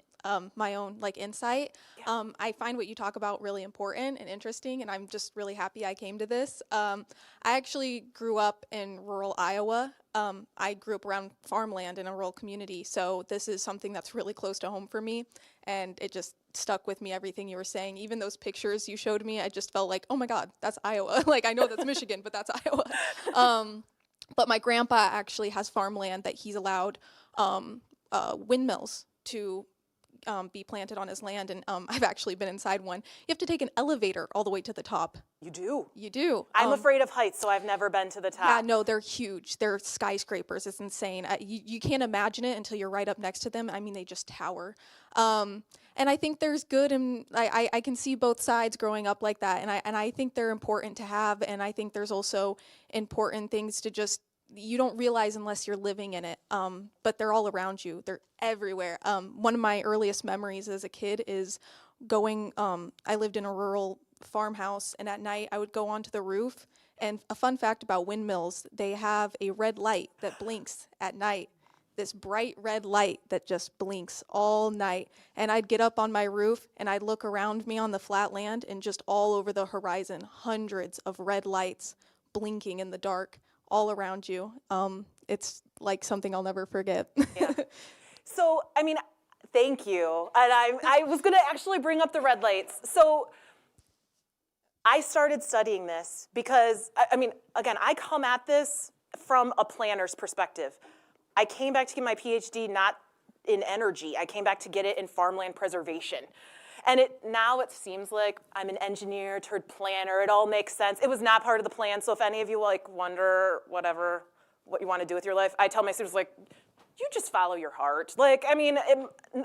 C: my own like insight.
B: Yeah.
C: I find what you talk about really important and interesting, and I'm just really happy I came to this. I actually grew up in rural Iowa. I grew up around farmland in a rural community, so this is something that's really close to home for me, and it just stuck with me, everything you were saying. Even those pictures you showed me, I just felt like, oh my God, that's Iowa. Like, I know that's Michigan, but that's Iowa. But my grandpa actually has farmland that he's allowed windmills to be planted on his land, and I've actually been inside one. You have to take an elevator all the way to the top.
B: You do?
C: You do.
B: I'm afraid of heights, so I've never been to the top.
C: Yeah, no, they're huge. They're skyscrapers. It's insane. You can't imagine it until you're right up next to them. I mean, they just tower. And I think there's good, and I can see both sides growing up like that, and I think they're important to have, and I think there's also important things to just, you don't realize unless you're living in it, but they're all around you. They're everywhere. One of my earliest memories as a kid is going, I lived in a rural farmhouse, and at night I would go onto the roof, and a fun fact about windmills, they have a red light that blinks at night. This bright red light that just blinks all night. And I'd get up on my roof and I'd look around me on the flat land, and just all over the horizon, hundreds of red lights blinking in the dark all around you. It's like something I'll never forget.
B: Yeah. So, I mean, thank you. And I was going to actually bring up the red lights. So I started studying this because, I mean, again, I come at this from a planner's perspective. I came back to get my PhD not in energy. I came back to get it in farmland preservation. And now it seems like I'm an engineer turned planner. It all makes sense. It was not part of the plan. So if any of you like wonder what you want to do with your life, I tell my students, like, you just follow your heart. Like, I mean,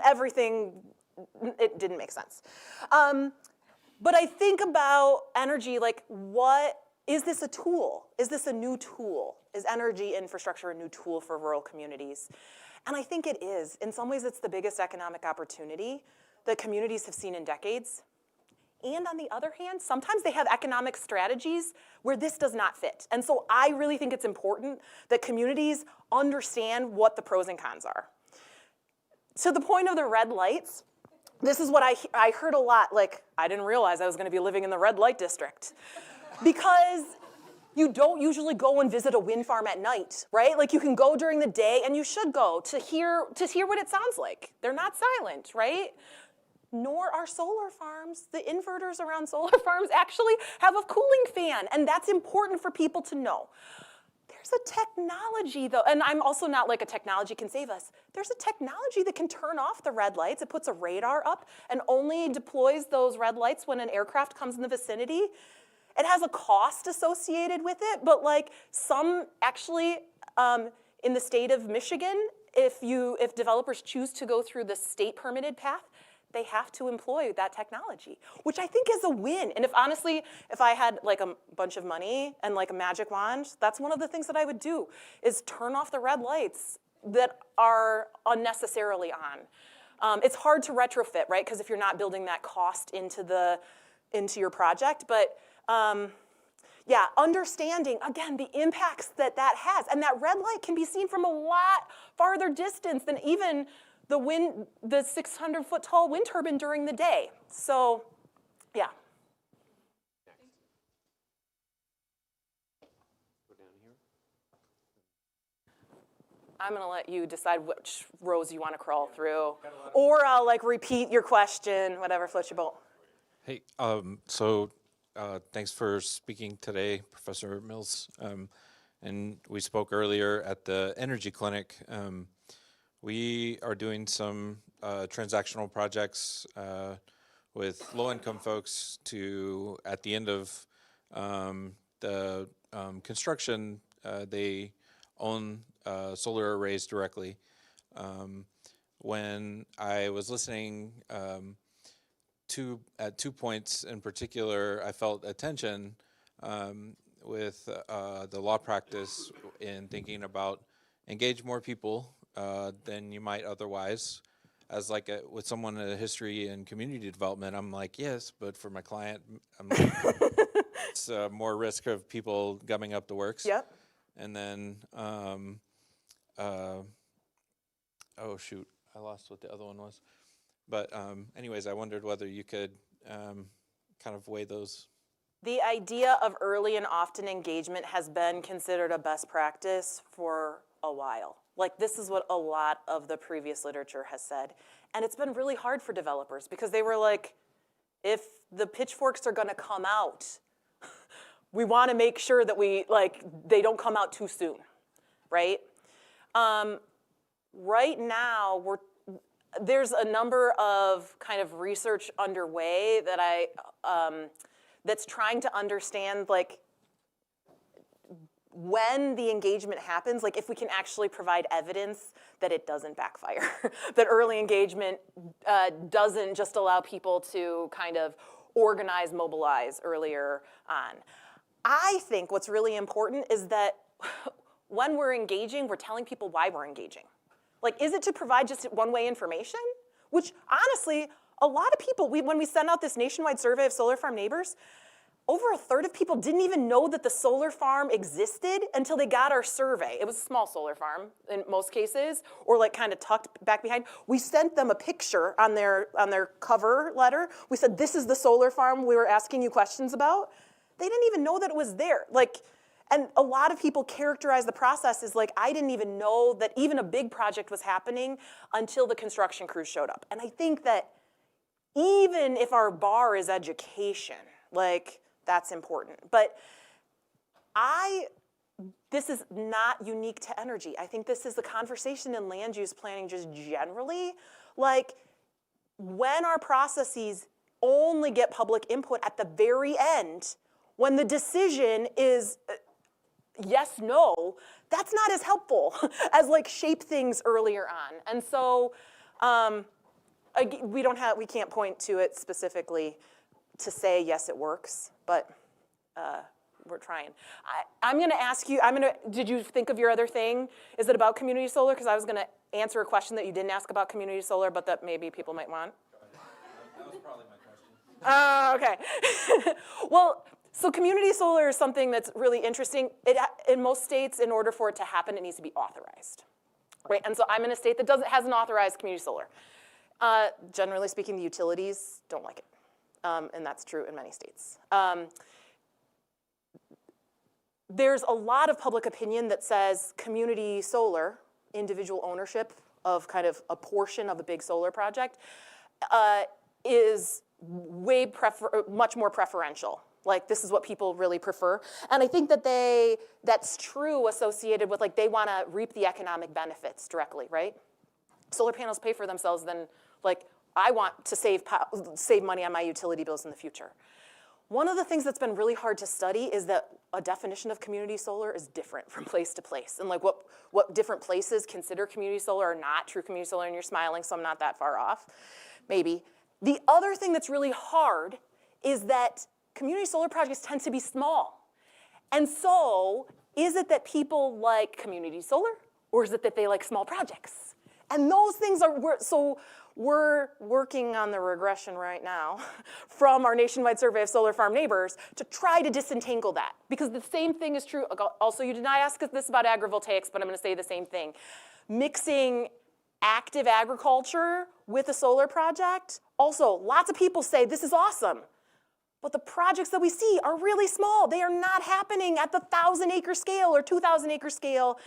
B: everything, it didn't make sense. But I think about energy, like, is this a tool? Is this a new tool? Is energy infrastructure a new tool for rural communities? And I think it is. In some ways, it's the biggest economic opportunity that communities have seen in decades. And on the other hand, sometimes they have economic strategies where this does not fit. And so I really think it's important that communities understand what the pros and cons are. To the point of the red lights, this is what I heard a lot, like, I didn't realize I was gonna be living in the red light district. Because you don't usually go and visit a wind farm at night, right? Like, you can go during the day, and you should go to hear what it sounds like. They're not silent, right? Nor are solar farms. The inverters around solar farms actually have a cooling fan, and that's important for people to know. There's a technology, though, and I'm also not like a technology can save us. There's a technology that can turn off the red lights. It puts a radar up and only deploys those red lights when an aircraft comes in the vicinity. It has a cost associated with it, but like some actually, in the state of Michigan, if developers choose to go through the state permitted path, they have to employ that technology, which I think is a win. And if I had like a bunch of money and like a magic wand, that's one of the things that I would do, is turn off the red lights that are unnecessarily on. It's hard to retrofit, right? Because if you're not building that cost into your project, but yeah, understanding, again, the impacts that has. And that red light can be seen from a lot farther distance than even the 600-foot tall wind turbine during the day. So, yeah.
A: Go down here.
B: I'm going to let you decide which rows you want to crawl through. Or I'll like repeat your question, whatever floats your boat.
D: Hey, thanks for speaking today, Professor Mills. And we spoke earlier at the energy clinic. We are doing some transactional projects with low-income folks to, at the end of the construction, they own solar arrays directly. When I was listening at 2 points in particular, I felt a tension with the law practice in thinking about engage more people than you might otherwise. As like with someone in a history in community development, I'm like, yes, but for my client, I'm like, it's more risk of people gumming up the works.
B: Yep.
D: And then, oh shoot, I lost what the other one was. But anyways, I wondered whether you could kind of weigh those.
B: The idea of early and often engagement has been considered a best practice for a while. Like, this is what a lot of the previous literature has said. And it's been really hard for developers because they were like, if the pitchforks are going to come out, we want to make sure that they don't come out too soon, right? Right now, there's a number of kind of research underway that that's trying to understand, like, when the engagement happens, like if we can actually provide evidence that it doesn't backfire, that early engagement doesn't just allow people to kind of organize, mobilize earlier on. I think what's really important is that when we're engaging, we're telling people why we're engaging. Like, is it to provide just one-way information? Which, honestly, a lot of people, when we sent out this nationwide survey of solar farm neighbors, over a third of people didn't even know that the solar farm existed until they got our survey. It was a small solar farm in most cases, or like kind of tucked back behind. We sent them a picture on their cover letter. We said, this is the solar farm we were asking you questions about. They didn't even know that it was there. Like, and a lot of people characterize the process as like, I didn't even know that even a big project was happening until the construction crews showed up. And I think that even if our bar is education, like, that's important. But this is not unique to energy. I think this is the conversation in land use planning just generally. Like, when our processes only get public input at the very end, when the decision is yes, no, that's not as helpful as like shape things earlier on. And so we can't point to it specifically to say, yes, it works, but we're trying. I'm gonna ask you, did you think of your other thing? Is it about community solar? Because I was gonna answer a question that you didn't ask about community solar, but that maybe people might want.
D: That was probably my question.
B: Okay. Well, so community solar is something that's really interesting. In most states, in order for it to happen, it needs to be authorized, right? And so I'm in a state that hasn't authorized community solar. Generally speaking, the utilities don't like it. And that's true in many states. There's a lot of public opinion that says community solar, individual ownership of kind of a portion of a big solar project, is much more preferential. Like, this is what people really prefer. And I think that that's true associated with, like, they want to reap the economic benefits directly, right? Solar panels pay for themselves, then, like, I want to save money on my utility bills in the future. One of the things that's been really hard to study is that a definition of community solar is different from place to place. And like what different places consider community solar or not true community solar, and you're smiling, so I'm not that far off, maybe. The other thing that's really hard is that community solar projects tend to be small. And so, is it that people like community solar, or is it that they like small projects? And those things we're working on the regression right now from our nationwide survey of solar farm neighbors to try to disentangle that. Because the same thing is true. Also, you did not ask this about agrivoltaics, but I'm going to say the same thing. Mixing active agriculture with a solar project, also, lots of people say this is awesome. But the projects that we see are really small. They are not happening at the 1,000-acre scale or 2,000-acre scale.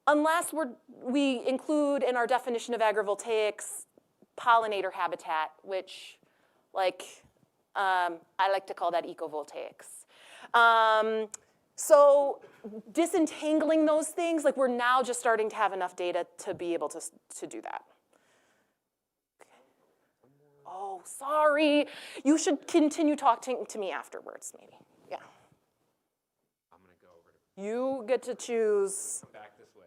B: unless we include in our definition of agrivoltaics pollinator habitat, which I like to call that ecovoltaics. So disentangling those things, we're now just starting to have enough data to be able to do that. Oh, sorry. You should continue talking to me afterwards, maybe. Yeah.
A: I'm going to go over to
B: You get to choose.
A: come back this way.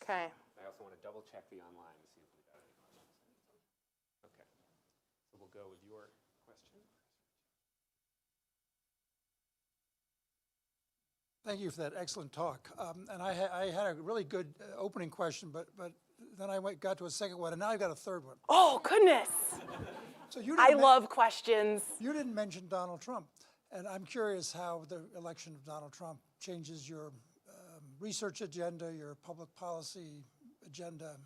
B: Okay.
A: I also want to double check the online to see if we got any questions. Okay. So we'll go with your question.
E: Thank you for that excellent talk. And I had a really good opening question, but then I got to a second one, and now I've got a third one.
B: Oh, goodness.
E: So you
B: I
E: didn't
B: love questions.
E: you didn't mention Donald Trump, and I'm curious how the election of Donald Trump changes your research agenda, your public policy agenda,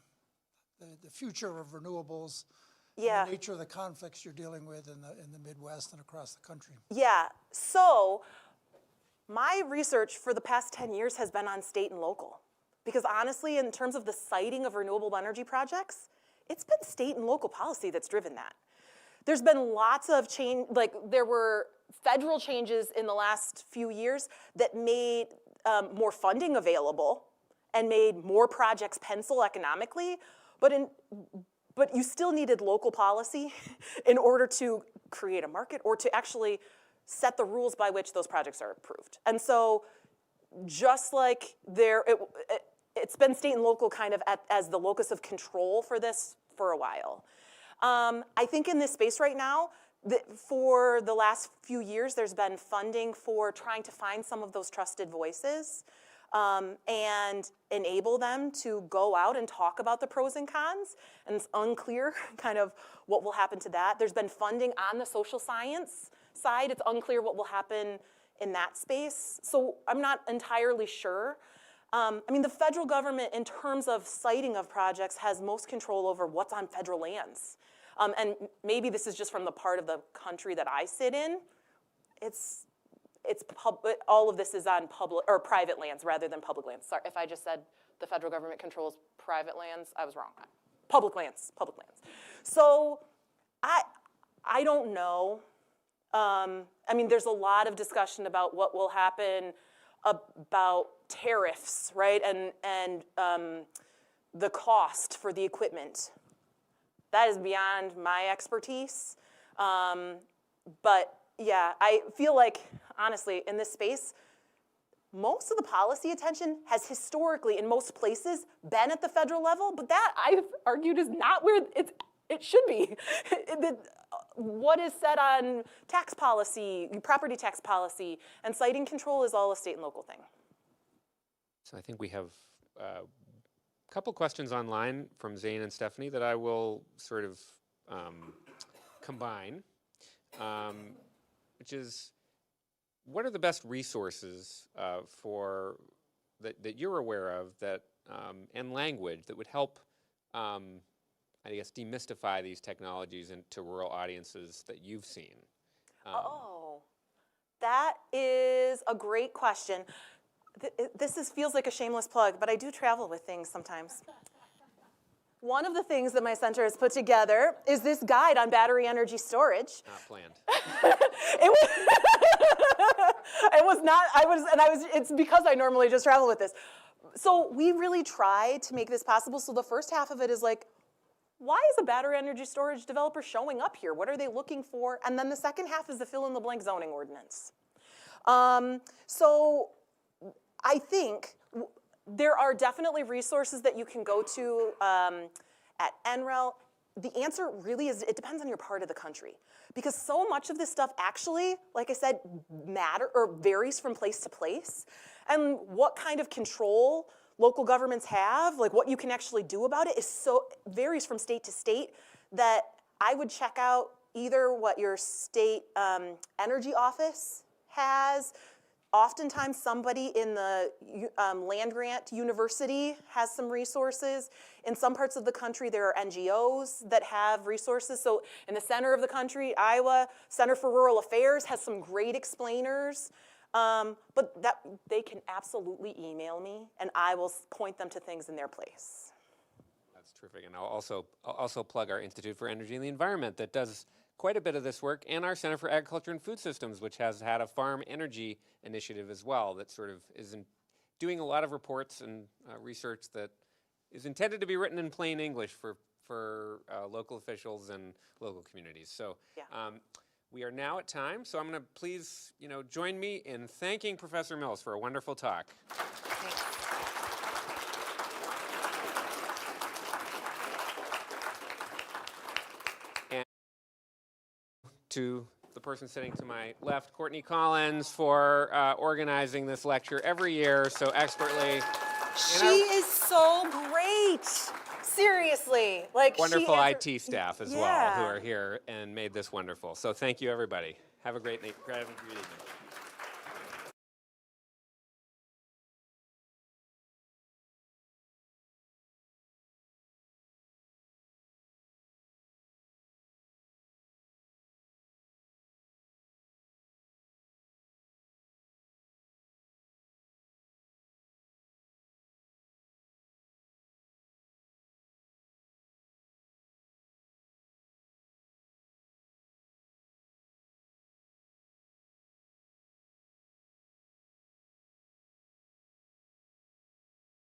E: the future of renewables,
B: Yeah.
E: the nature of the conflicts you're dealing with in the Midwest and across the country.
B: Yeah. So my research for the past 10 years has been on state and local. Because honestly, in terms of the siting of renewable energy projects, it's been state and local policy that's driven that. There's been lots of change, there were federal changes in the last few years that made more funding available and made more projects pencil economically, but you still needed local policy in order to create a market or to actually set the rules by which those projects are approved. And so just like it's been state and local kind of as the locus of control for this for a while. I think in this space right now, for the last few years, there's been funding for trying to find some of those trusted voices and enable them to go out and talk about the pros and cons. And it's unclear kind of what will happen to that. There's been funding on the social science side. It's unclear what will happen in that space. So I'm not entirely sure. I mean, the federal government, in terms of siting of projects, has most control over what's on federal lands. And maybe this is just from the part of the country that I sit in. All of this is on public or private lands rather than public lands. Sorry, if I just said the federal government controls private lands, I was wrong. Public lands, public lands. So I don't know. I mean, there's a lot of discussion about what will happen about tariffs, right, and the cost for the equipment. That is beyond my expertise. But yeah, I feel like, honestly, in this space, most of the policy attention has historically, in most places, been at the federal level, but that, I've argued, is not where it should be. What is said on tax policy, property tax policy, and siting control is all a state and local thing.
A: So I think we have a couple questions online from Zane and Stephanie that I will sort of combine, which is, what are the best resources that you're aware of that and language that would help, I guess, demystify these technologies into rural audiences that you've seen?
B: That is a great question. This feels like a shameless plug, but I do travel with things sometimes. One of the things that my center has put together is this guide on battery energy storage.
A: Not planned.
B: It's because I normally just travel with this. So we really tried to make this possible. So the first half of it is like, why is a battery energy storage developer showing up here? What are they looking for? And then the second half is the fill-in-the-blank zoning ordinance. So I think there are definitely resources that you can go to at NREL. The answer really is, it depends on your part of the country. Because so much of this stuff actually, like I said, varies from place to place. And what kind of control local governments have, like what you can actually do about it, varies from state to state, that I would check out either what your state energy office has. Oftentimes somebody in the land grant university has some resources. In some parts of the country, there are NGOs that have resources. So in the center of the country, Iowa, Center for Rural Affairs has some great explainers. But they can absolutely email me, and I will point them to things in their place.
A: That's terrific. And I'll also plug our Institute for Energy and the Environment that does quite a bit of this work, and our Center for Agriculture and Food Systems, which has had a farm energy initiative as well that sort of is doing a lot of reports and research that is intended to be written in plain English for local officials and local communities. So we are now at time, so I'm going to please join me in thanking Professor Mills for a wonderful talk.
B: Thanks.
A: To the person sitting to my left, Courtney Collins, for organizing this lecture every year so expertly.
B: She is so great. Seriously, like
A: Wonderful
B: she has
A: IT staff as well who are here and made this wonderful. So thank you, everybody. Have a great evening.